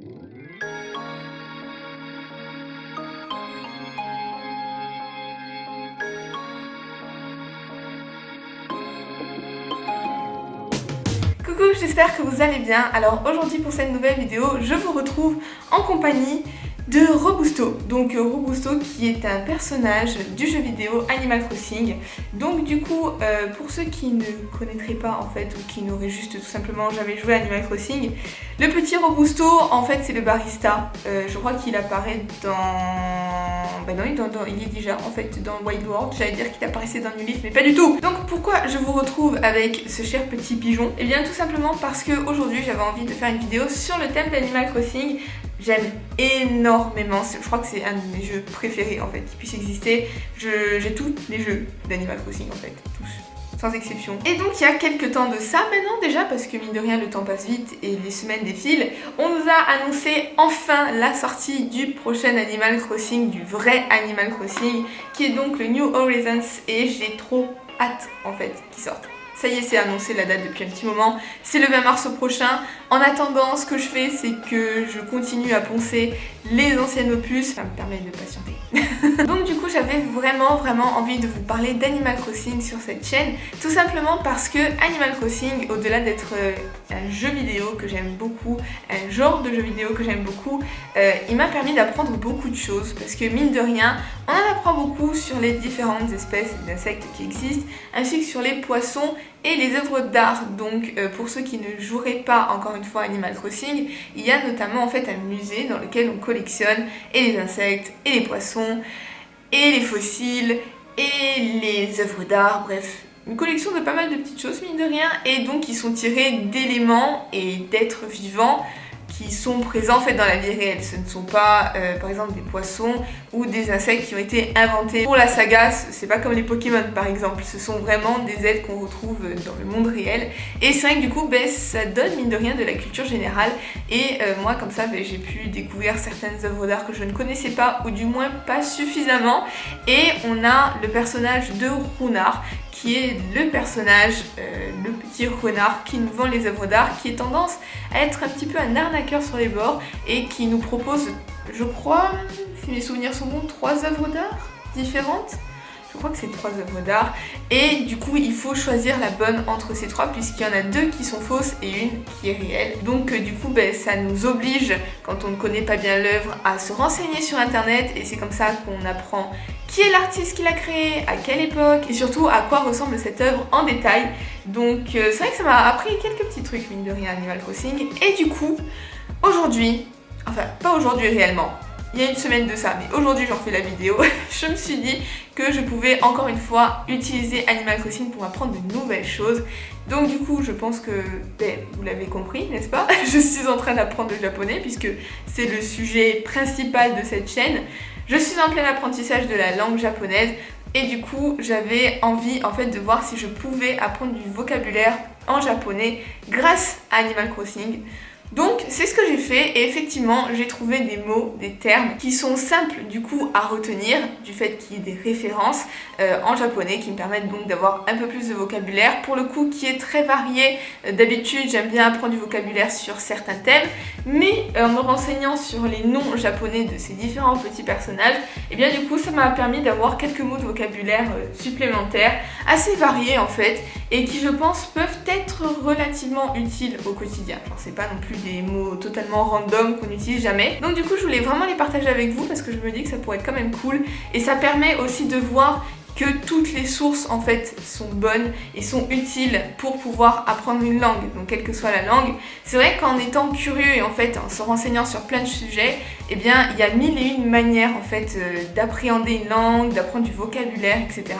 Coucou, j'espère que vous allez bien. Alors aujourd'hui pour cette nouvelle vidéo, je vous retrouve en compagnie de Robusto. Donc Robusto qui est un personnage du jeu vidéo Animal Crossing. Donc du coup, pour ceux qui ne connaîtraient pas en fait, ou qui n'auraient juste tout simplement jamais joué à Animal Crossing, le petit Robusto en fait c'est le barista. Je crois qu'il apparaît il est déjà en fait dans Wild World. J'allais dire qu'il apparaissait dans New Leaf, mais pas du tout. Donc pourquoi je vous retrouve avec ce cher petit pigeon? Et bien tout simplement parce que aujourd'hui j'avais envie de faire une vidéo sur le thème d'Animal Crossing. J'aime énormément, je crois que c'est un de mes jeux préférés en fait qui puisse exister. J'ai tous les jeux d'Animal Crossing en fait, tous, sans exception. Et donc il y a quelques temps de ça maintenant déjà, parce que mine de rien le temps passe vite et les semaines défilent, on nous a annoncé enfin la sortie du prochain Animal Crossing, du vrai Animal Crossing, qui est donc le New Horizons, et j'ai trop hâte en fait qu'il sorte. Ça y est, c'est annoncé la date depuis un petit moment, c'est le 20 mars prochain. En attendant, ce que je fais, c'est que je continue à poncer les anciens opus, ça me permet de patienter. Donc du coup, j'avais vraiment envie de vous parler d'Animal Crossing sur cette chaîne, tout simplement parce que Animal Crossing, au-delà d'être un jeu vidéo que j'aime beaucoup, un genre de jeu vidéo que j'aime beaucoup, il m'a permis d'apprendre beaucoup de choses, parce que mine de rien, on en apprend beaucoup sur les différentes espèces d'insectes qui existent, ainsi que sur les poissons et les œuvres d'art. Donc pour ceux qui ne joueraient pas encore une fois Animal Crossing, il y a notamment en fait un musée dans lequel on collectionne et les insectes et les poissons et les fossiles et les œuvres d'art, bref, une collection de pas mal de petites choses mine de rien, et donc qui sont tirées d'éléments et d'êtres vivants qui sont présents en fait dans la vie réelle. Ce ne sont pas par exemple des poissons ou des insectes qui ont été inventés pour la saga, c'est pas comme les Pokémon par exemple, ce sont vraiment des êtres qu'on retrouve dans le monde réel, et c'est vrai que du coup ça donne mine de rien de la culture générale, et moi comme ça j'ai pu découvrir certaines œuvres d'art que je ne connaissais pas, ou du moins pas suffisamment. Et on a le personnage de Runar, qui est le personnage, le petit renard qui nous vend les œuvres d'art, qui est tendance à être un petit peu un arnaqueur sur les bords, et qui nous propose, je crois, si mes souvenirs sont bons, 3 œuvres d'art différentes. Je crois que c'est 3 œuvres d'art, et du coup il faut choisir la bonne entre ces 3, puisqu'il y en a 2 qui sont fausses et une qui est réelle. Donc du coup ça nous oblige, quand on ne connaît pas bien l'œuvre, à se renseigner sur internet, et c'est comme ça qu'on apprend qui est l'artiste qui l'a créé, à quelle époque, et surtout à quoi ressemble cette œuvre en détail. Donc c'est vrai que ça m'a appris quelques petits trucs mine de rien Animal Crossing. Et du coup aujourd'hui, enfin pas aujourd'hui réellement, il y a une semaine de ça, mais aujourd'hui j'en fais la vidéo, je me suis dit que je pouvais encore une fois utiliser Animal Crossing pour apprendre de nouvelles choses. Donc du coup je pense que vous l'avez compris, n'est-ce pas? Je suis en train d'apprendre le japonais, puisque c'est le sujet principal de cette chaîne. Je suis en plein apprentissage de la langue japonaise, et du coup j'avais envie en fait de voir si je pouvais apprendre du vocabulaire en japonais grâce à Animal Crossing. Donc c'est ce que j'ai fait, et effectivement j'ai trouvé des mots, des termes qui sont simples du coup à retenir, du fait qu'il y ait des références en japonais qui me permettent donc d'avoir un peu plus de vocabulaire, pour le coup qui est très varié. D'habitude j'aime bien apprendre du vocabulaire sur certains thèmes, mais en me renseignant sur les noms japonais de ces différents petits personnages, et bien du coup ça m'a permis d'avoir quelques mots de vocabulaire supplémentaires, assez variés en fait, et qui je pense peuvent être relativement utiles au quotidien. Genre c'est pas non plus des mots totalement random qu'on n'utilise jamais. Donc du coup je voulais vraiment les partager avec vous, parce que je me dis que ça pourrait être quand même cool, et ça permet aussi de voir que toutes les sources en fait sont bonnes et sont utiles pour pouvoir apprendre une langue, donc quelle que soit la langue. C'est vrai qu'en étant curieux et en fait en se renseignant sur plein de sujets, eh bien il y a mille et une manières en fait d'appréhender une langue, d'apprendre du vocabulaire, etc.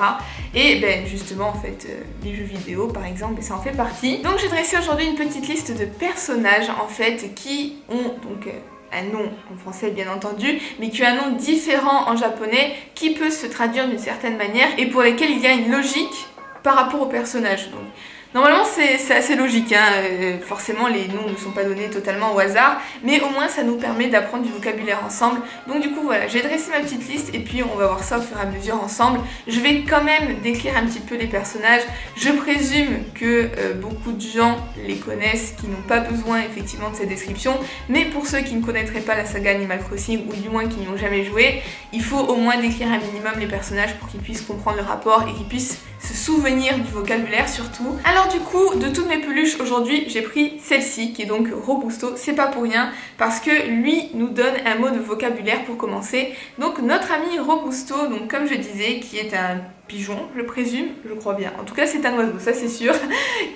Et justement en fait les jeux vidéo par exemple, ça en fait partie. Donc j'ai dressé aujourd'hui une petite liste de personnages en fait qui ont donc un nom en français bien entendu, mais qui a un nom différent en japonais, qui peut se traduire d'une certaine manière, et pour lesquels il y a une logique par rapport au personnage. Donc Normalement c'est assez logique, hein. Forcément les noms ne sont pas donnés totalement au hasard, mais au moins ça nous permet d'apprendre du vocabulaire ensemble. Donc du coup voilà, j'ai dressé ma petite liste et puis on va voir ça au fur et à mesure ensemble. Je vais quand même décrire un petit peu les personnages. Je présume que beaucoup de gens les connaissent, qui n'ont pas besoin effectivement de cette description, mais pour ceux qui ne connaîtraient pas la saga Animal Crossing ou du moins qui n'y ont jamais joué, il faut au moins décrire un minimum les personnages pour qu'ils puissent comprendre le rapport et qu'ils puissent se souvenir du vocabulaire surtout. Alors du coup, de toutes mes peluches aujourd'hui, j'ai pris celle-ci qui est donc Robusto. C'est pas pour rien parce que lui nous donne un mot de vocabulaire pour commencer. Donc notre ami Robusto, donc comme je disais, qui est un pigeon, je présume, je crois bien. En tout cas, c'est un oiseau, ça c'est sûr,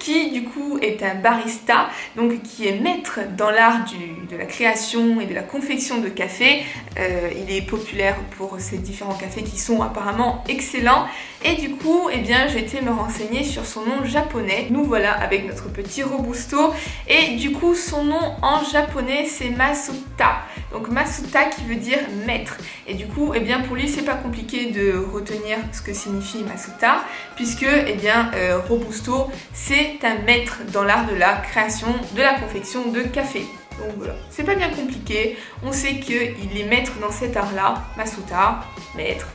qui du coup est un barista, donc qui est maître dans l'art de la création et de la confection de café. Il est populaire pour ses différents cafés qui sont apparemment excellents. Et du coup, eh bien, j'ai été me renseigner sur son nom japonais. Nous voilà avec notre petit Robusto. Et du coup, son nom en japonais, c'est Masuta. Donc Masuta qui veut dire maître. Et du coup, eh bien, pour lui, c'est pas compliqué de retenir ce que signifie Masuta, puisque eh bien, Robusto, c'est un maître dans l'art de la création, de la confection de café. Donc voilà, c'est pas bien compliqué. On sait qu'il est maître dans cet art-là. Masuta, maître.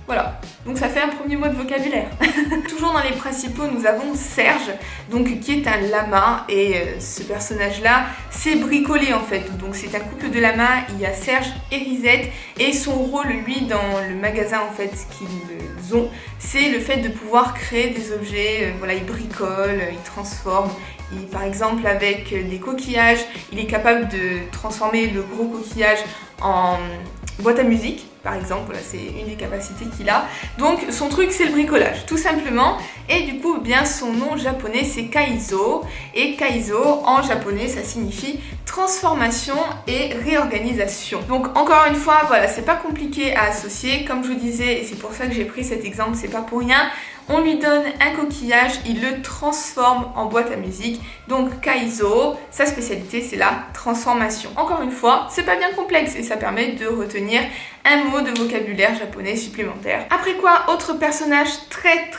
Voilà, donc ça fait un premier mot de vocabulaire. Toujours dans les principaux, nous avons Serge, donc qui est un lama, et ce personnage-là, c'est bricolé en fait. Donc c'est un couple de lamas, il y a Serge et Risette, et son rôle, lui, dans le magasin en fait qu'ils ont, c'est le fait de pouvoir créer des objets. Voilà, il bricole, il transforme. Par exemple, avec des coquillages, il est capable de transformer le gros coquillage en boîte à musique, par exemple. Voilà, c'est une des capacités qu'il a. Donc son truc, c'est le bricolage, tout simplement. Et du coup, bien, son nom japonais, c'est Kaizo. Et Kaizo, en japonais, ça signifie transformation et réorganisation. Donc encore une fois, voilà, c'est pas compliqué à associer. Comme je vous disais, et c'est pour ça que j'ai pris cet exemple, c'est pas pour rien. On lui donne un coquillage, il le transforme en boîte à musique. Donc Kaizo, sa spécialité, c'est la transformation. Encore une fois, c'est pas bien complexe et ça permet de retenir un mot de vocabulaire japonais supplémentaire. Après quoi, autre personnage très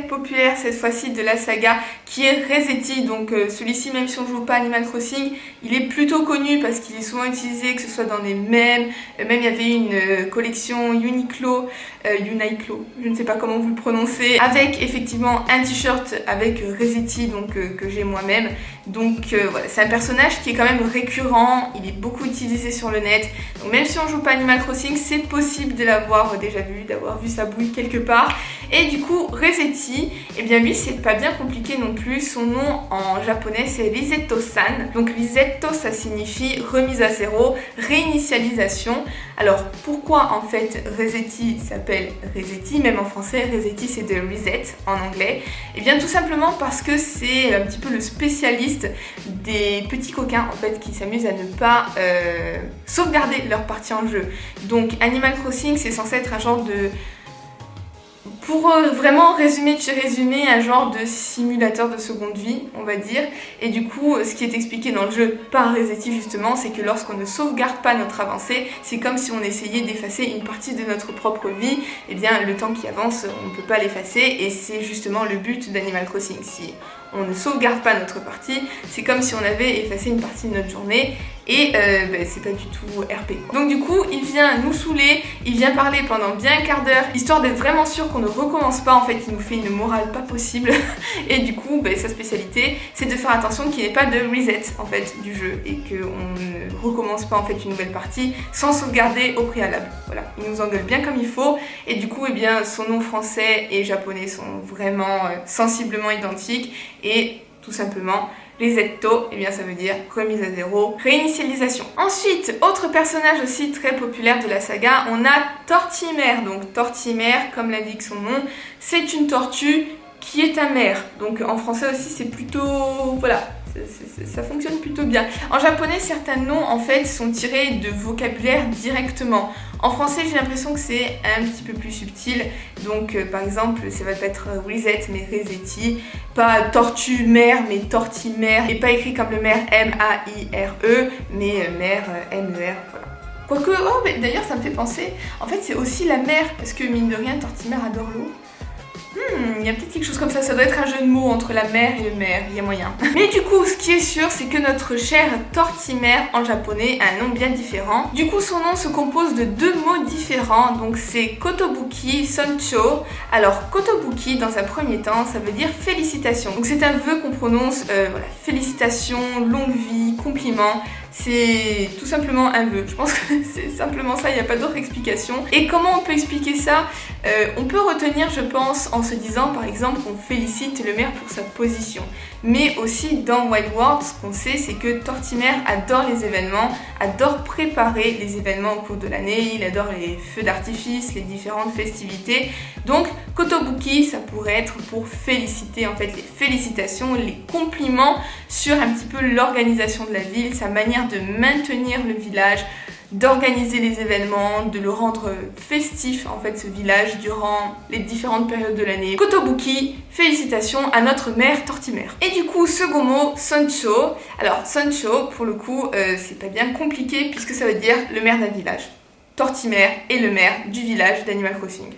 populaire cette fois-ci de la saga, qui est Resetti. Donc celui-ci, même si on joue pas Animal Crossing, il est plutôt connu parce qu'il est souvent utilisé, que ce soit dans des mèmes. Même il y avait une collection Uniqlo, je ne sais pas comment vous le prononcez, avec effectivement un t-shirt avec Resetti, donc que j'ai moi-même. Donc voilà, c'est un personnage qui est quand même récurrent, il est beaucoup utilisé sur le net. Donc même si on joue pas Animal Crossing, c'est possible de l'avoir déjà vu, d'avoir vu sa bouille quelque part. Et du coup, Resetti, eh bien lui, c'est pas bien compliqué non plus. Son nom en japonais, c'est Risetto-san. Donc Risetto, ça signifie remise à zéro, réinitialisation. Alors pourquoi en fait Resetti s'appelle Resetti, même en français, Resetti c'est de reset en anglais? Et bien tout simplement parce que c'est un petit peu le spécialiste des petits coquins en fait qui s'amusent à ne pas sauvegarder leur partie en jeu. Donc Animal Crossing, c'est censé être un genre de... Pour vraiment résumer de chez résumé, un genre de simulateur de seconde vie, on va dire. Et du coup, ce qui est expliqué dans le jeu par Resetti justement, c'est que lorsqu'on ne sauvegarde pas notre avancée, c'est comme si on essayait d'effacer une partie de notre propre vie. Et bien, le temps qui avance, on ne peut pas l'effacer, et c'est justement le but d'Animal Crossing. Si on ne sauvegarde pas notre partie, c'est comme si on avait effacé une partie de notre journée, et c'est pas du tout RP. Donc du coup, il vient nous saouler, il vient parler pendant bien un quart d'heure, histoire d'être vraiment sûr qu'on ne recommence pas. En fait, il nous fait une morale pas possible, et du coup, sa spécialité, c'est de faire attention qu'il n'y ait pas de reset en fait du jeu, et qu'on ne recommence pas en fait une nouvelle partie sans sauvegarder au préalable. Voilà, il nous engueule bien comme il faut, et du coup, son nom français et japonais sont vraiment sensiblement identiques, et tout simplement, Resetto, ça veut dire remise à zéro, réinitialisation. Ensuite, autre personnage aussi très populaire de la saga, on a Tortimer. Donc Tortimer, comme l'indique son nom, c'est une tortue qui est amère. Donc en français aussi, c'est plutôt... voilà, ça fonctionne plutôt bien. En japonais, certains noms en fait sont tirés de vocabulaire directement. En français, j'ai l'impression que c'est un petit peu plus subtil. Donc par exemple, ça va pas être Reset mais Resetti, pas tortue mère mais tortimère, et pas écrit comme le maire M-A-I-R-E mais mère M-E-R, voilà. Quoique, d'ailleurs ça me fait penser, en fait c'est aussi la mer, parce que mine de rien, Tortimer adore l'eau. Il y a peut-être quelque chose comme ça doit être un jeu de mots entre la mer et le maire, il y a moyen. Mais du coup, ce qui est sûr, c'est que notre chère Tortimer en japonais a un nom bien différent. Du coup, son nom se compose de 2 mots différents, donc c'est Kotobuki Soncho. Alors, Kotobuki, dans un premier temps, ça veut dire félicitations. Donc c'est un vœu qu'on prononce, voilà, félicitations, longue vie, compliment. C'est tout simplement un vœu. Je pense que c'est simplement ça, il n'y a pas d'autre explication. Et comment on peut expliquer ça? On peut retenir, je pense, en se disant par exemple qu'on félicite le maire pour sa position. Mais aussi dans Wild World, ce qu'on sait, c'est que Tortimer adore les événements, adore préparer les événements au cours de l'année, il adore les feux d'artifice, les différentes festivités. Donc Kotobuki, ça pourrait être pour féliciter, en fait, les félicitations, les compliments sur un petit peu l'organisation de la ville, sa manière de maintenir le village, d'organiser les événements, de le rendre festif en fait ce village durant les différentes périodes de l'année. Kotobuki, félicitations à notre maire Tortimer. Et du coup, second mot, Soncho. Alors Soncho, pour le coup, c'est pas bien compliqué puisque ça veut dire le maire d'un village. Tortimer est le maire du village d'Animal Crossing.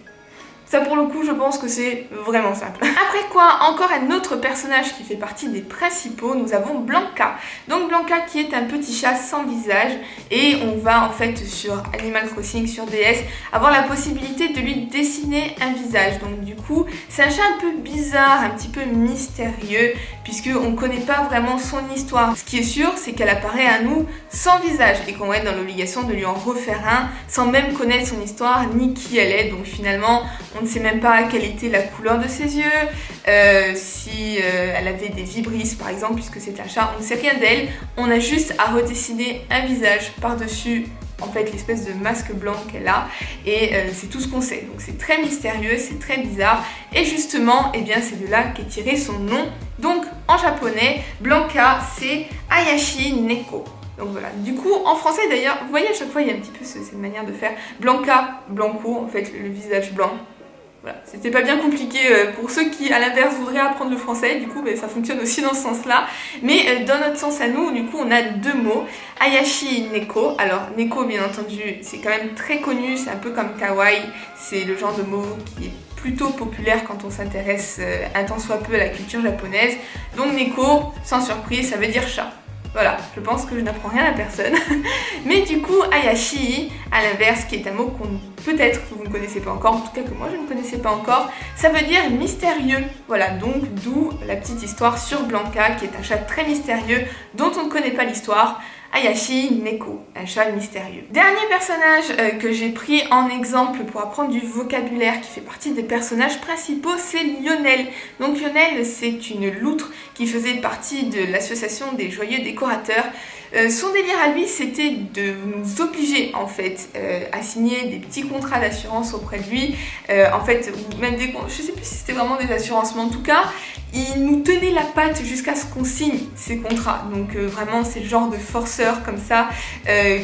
Ça pour le coup je pense que c'est vraiment simple. Après quoi, encore un autre personnage qui fait partie des principaux, nous avons Blanca. Donc Blanca qui est un petit chat sans visage et on va en fait sur Animal Crossing, sur DS, avoir la possibilité de lui dessiner un visage. Donc du coup c'est un chat un peu bizarre, un petit peu mystérieux puisqu'on ne connaît pas vraiment son histoire. Ce qui est sûr c'est qu'elle apparaît à nous sans visage et qu'on va être dans l'obligation de lui en refaire un sans même connaître son histoire ni qui elle est. Donc finalement on ne sait même pas quelle était la couleur de ses yeux, si elle avait des vibrisses par exemple, puisque c'est un chat, on ne sait rien d'elle, on a juste à redessiner un visage par-dessus en fait l'espèce de masque blanc qu'elle a et c'est tout ce qu'on sait. Donc c'est très mystérieux, c'est très bizarre et justement, eh bien c'est de là qu'est tiré son nom. Donc en japonais, Blanca c'est Ayashi Neko. Donc voilà, du coup en français d'ailleurs, vous voyez à chaque fois il y a un petit peu cette manière de faire Blanca, Blanco, en fait le visage blanc. Voilà, c'était pas bien compliqué pour ceux qui à l'inverse voudraient apprendre le français, du coup ça fonctionne aussi dans ce sens-là. Mais dans notre sens à nous, du coup on a 2 mots, Ayashi Neko. Alors Neko bien entendu c'est quand même très connu, c'est un peu comme kawaii, c'est le genre de mot qui est plutôt populaire quand on s'intéresse un tant soit peu à la culture japonaise. Donc Neko, sans surprise, ça veut dire chat. Voilà, je pense que je n'apprends rien à personne. Mais du coup, Ayashi, à l'inverse, qui est un mot qu'on peut-être que vous ne connaissez pas encore, en tout cas que moi je ne connaissais pas encore, ça veut dire mystérieux. Voilà, donc d'où la petite histoire sur Blanca, qui est un chat très mystérieux dont on ne connaît pas l'histoire. Ayashi Neko, un chat mystérieux. Dernier personnage que j'ai pris en exemple pour apprendre du vocabulaire qui fait partie des personnages principaux, c'est Lionel. Donc Lionel, c'est une loutre qui faisait partie de l'association des joyeux décorateurs. Son délire à lui, c'était de nous obliger en fait à signer des petits contrats d'assurance auprès de lui. En fait, même des, je sais plus si c'était vraiment des assurances, mais en tout cas, il nous tenait la patte jusqu'à ce qu'on signe ces contrats. Donc vraiment, c'est le genre de forceur comme ça,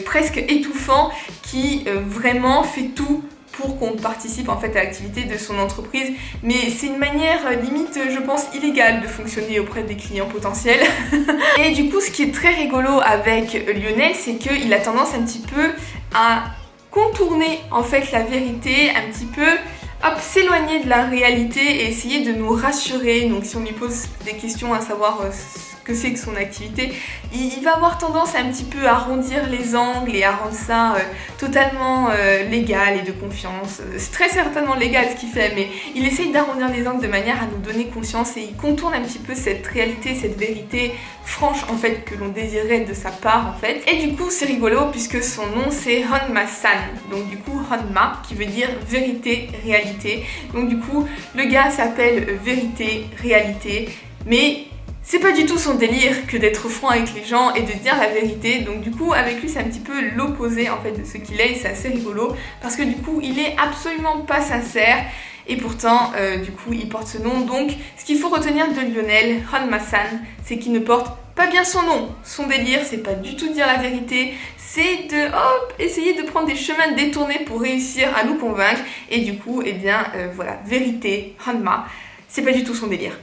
presque étouffant, qui vraiment fait tout pour qu'on participe en fait à l'activité de son entreprise. Mais c'est une manière limite, je pense, illégale de fonctionner auprès des clients potentiels. Et du coup, ce qui est très rigolo avec Lionel, c'est qu'il a tendance un petit peu à contourner en fait la vérité, un petit peu s'éloigner de la réalité et essayer de nous rassurer. Donc si on lui pose des questions à savoir ce que c'est que son activité, il va avoir tendance à un petit peu arrondir les angles et à rendre ça totalement légal et de confiance. C'est très certainement légal ce qu'il fait, mais il essaye d'arrondir les angles de manière à nous donner conscience et il contourne un petit peu cette réalité, cette vérité franche en fait que l'on désirait de sa part en fait. Et du coup c'est rigolo puisque son nom c'est Honma-san, donc du coup Honma qui veut dire vérité, réalité. Donc du coup le gars s'appelle vérité, réalité, mais c'est pas du tout son délire que d'être franc avec les gens et de dire la vérité. Donc du coup avec lui c'est un petit peu l'opposé en fait de ce qu'il est et c'est assez rigolo parce que du coup il est absolument pas sincère et pourtant du coup il porte ce nom. Donc ce qu'il faut retenir de Lionel, Honma-san, c'est qu'il ne porte pas bien son nom. Son délire c'est pas du tout dire la vérité, c'est de essayer de prendre des chemins détournés pour réussir à nous convaincre et du coup eh bien voilà, vérité, Honma, c'est pas du tout son délire.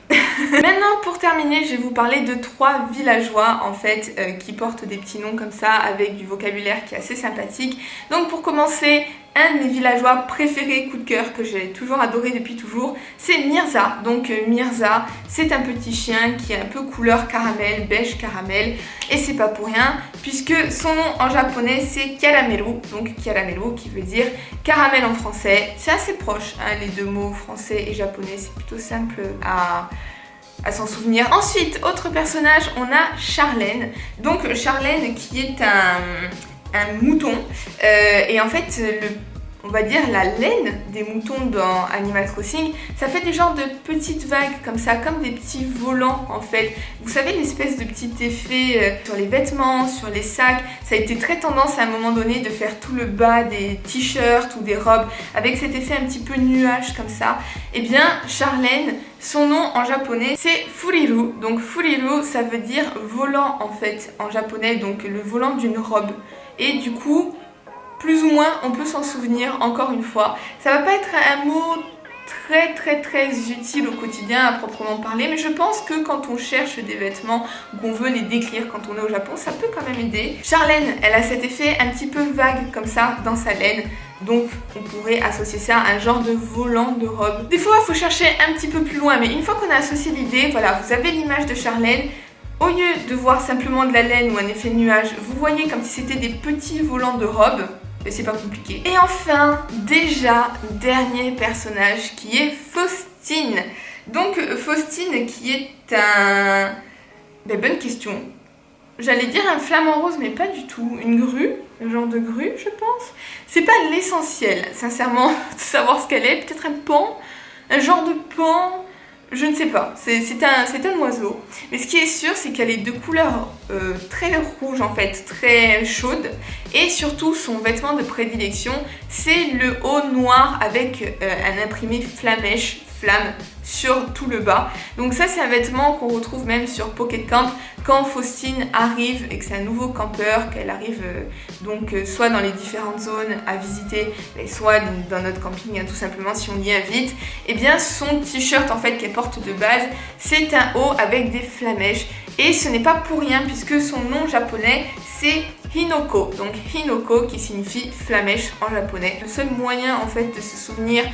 Maintenant pour terminer je vais vous parler de 3 villageois en fait qui portent des petits noms comme ça avec du vocabulaire qui est assez sympathique. Donc pour commencer un de mes villageois préférés, coup de cœur, que j'ai toujours adoré depuis toujours, c'est Mirza. Donc Mirza, c'est un petit chien qui est un peu couleur caramel, beige caramel, et c'est pas pour rien, puisque son nom en japonais c'est Caramelo, donc Caramelo qui veut dire caramel en français. C'est assez proche, hein, les deux mots français et japonais, c'est plutôt simple à s'en souvenir. Ensuite, autre personnage, on a Charlène. Donc Charlène qui est un mouton, et en fait on va dire la laine des moutons dans Animal Crossing, ça fait des genres de petites vagues comme ça, comme des petits volants en fait. Vous savez, l'espèce de petit effet sur les vêtements, sur les sacs, ça a été très tendance à un moment donné de faire tout le bas des t-shirts ou des robes avec cet effet un petit peu nuage comme ça. Et bien Charlène, son nom en japonais c'est Furiru. Donc Furiru, ça veut dire volant en fait en japonais, donc le volant d'une robe. Et du coup, plus ou moins, on peut s'en souvenir encore une fois. Ça va pas être un mot très utile au quotidien à proprement parler, mais je pense que quand on cherche des vêtements ou qu'on veut les décrire quand on est au Japon, ça peut quand même aider. Charlène, elle a cet effet un petit peu vague comme ça dans sa laine. Donc on pourrait associer ça à un genre de volant de robe. Des fois, il faut chercher un petit peu plus loin, mais une fois qu'on a associé l'idée, voilà, vous avez l'image de Charlène. Au lieu de voir simplement de la laine ou un effet nuage, vous voyez comme si c'était des petits volants de robe. Mais c'est pas compliqué. Et enfin, déjà, dernier personnage qui est Faustine. Donc Faustine qui est un... bonne question. J'allais dire un flamant rose, mais pas du tout. Une grue, un genre de grue, je pense. C'est pas l'essentiel, sincèrement, de savoir ce qu'elle est. Peut-être un pan, un genre de pan... Je ne sais pas, c'est un oiseau. Mais ce qui est sûr, c'est qu'elle est de couleur très rouge en fait, très chaude. Et surtout, son vêtement de prédilection, c'est le haut noir avec un imprimé flamèche, flamme, sur tout le bas. Donc ça, c'est un vêtement qu'on retrouve même sur Pocket Camp quand Faustine arrive et que c'est un nouveau campeur, qu'elle arrive soit dans les différentes zones à visiter, soit dans notre camping, hein, tout simplement si on y invite. Et bien son t-shirt en fait qu'elle porte de base, c'est un haut avec des flamèches. Et ce n'est pas pour rien puisque son nom japonais c'est Hinoko. Donc Hinoko qui signifie flamèche en japonais. Le seul moyen en fait de se souvenir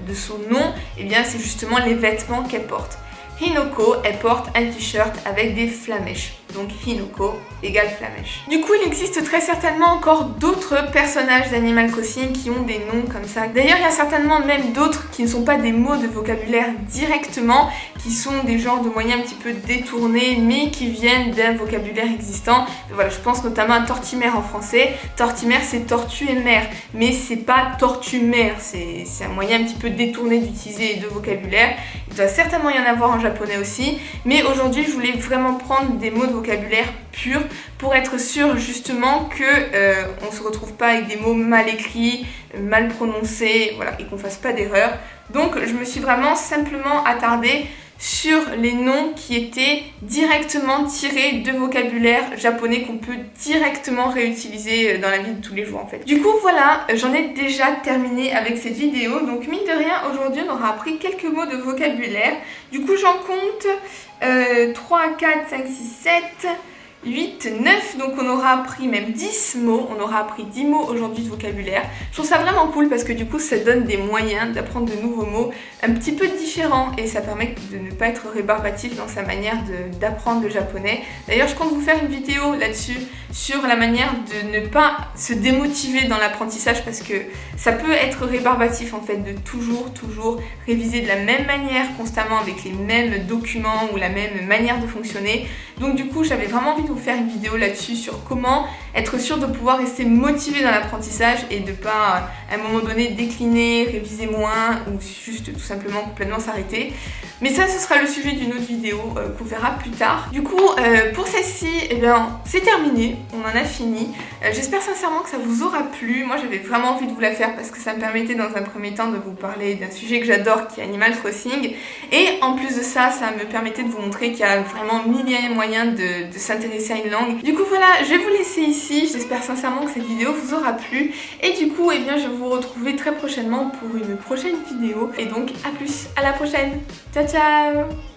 de son nom, et bien c'est justement les vêtements qu'elle porte. Hinoko, elle porte un t-shirt avec des flamèches. Donc Hinoko égale flamèche. Du coup, il existe très certainement encore d'autres personnages d'Animal Crossing qui ont des noms comme ça. D'ailleurs, il y a certainement même d'autres qui ne sont pas des mots de vocabulaire directement, qui sont des genres de moyens un petit peu détournés, mais qui viennent d'un vocabulaire existant. Voilà, je pense notamment à tortimère en français. Tortimère, c'est tortue et mer, mais c'est pas tortue-mer. C'est un moyen un petit peu détourné d'utiliser les deux vocabulaires. Il doit certainement y en avoir en japonais aussi, mais aujourd'hui, je voulais vraiment prendre des mots de vocabulaire pur pour être sûr justement que on se retrouve pas avec des mots mal écrits, mal prononcés, voilà, et qu'on fasse pas d'erreur. Donc je me suis vraiment simplement attardée sur les noms qui étaient directement tirés de vocabulaire japonais qu'on peut directement réutiliser dans la vie de tous les jours en fait. Du coup voilà, j'en ai déjà terminé avec cette vidéo, donc mine de rien aujourd'hui on aura appris quelques mots de vocabulaire. Du coup j'en compte 3, 4, 5, 6, 7... 8, 9, donc on aura appris même 10 mots, on aura appris 10 mots aujourd'hui de vocabulaire. Je trouve ça vraiment cool parce que du coup ça donne des moyens d'apprendre de nouveaux mots un petit peu différents et ça permet de ne pas être rébarbatif dans sa manière d'apprendre le japonais. D'ailleurs je compte vous faire une vidéo là-dessus sur la manière de ne pas se démotiver dans l'apprentissage parce que ça peut être rébarbatif en fait de toujours réviser de la même manière constamment avec les mêmes documents ou la même manière de fonctionner. Donc du coup j'avais vraiment envie de vous faire une vidéo là-dessus sur comment être sûr de pouvoir rester motivé dans l'apprentissage et de pas à un moment donné décliner, réviser moins ou juste tout simplement complètement s'arrêter. Mais ça ce sera le sujet d'une autre vidéo qu'on verra plus tard. Du coup pour celle-ci, eh bien c'est terminé, on en a fini. J'espère sincèrement que ça vous aura plu. Moi j'avais vraiment envie de vous la faire parce que ça me permettait dans un premier temps de vous parler d'un sujet que j'adore qui est Animal Crossing. Et en plus de ça, ça me permettait de vous montrer qu'il y a vraiment mille et un moyens de s'intéresser à une langue. Du coup voilà, je vais vous laisser ici. J'espère sincèrement que cette vidéo vous aura plu. Et du coup, eh bien, je vais vous retrouver très prochainement pour une prochaine vidéo. Et donc à plus, à la prochaine. Ciao ciao.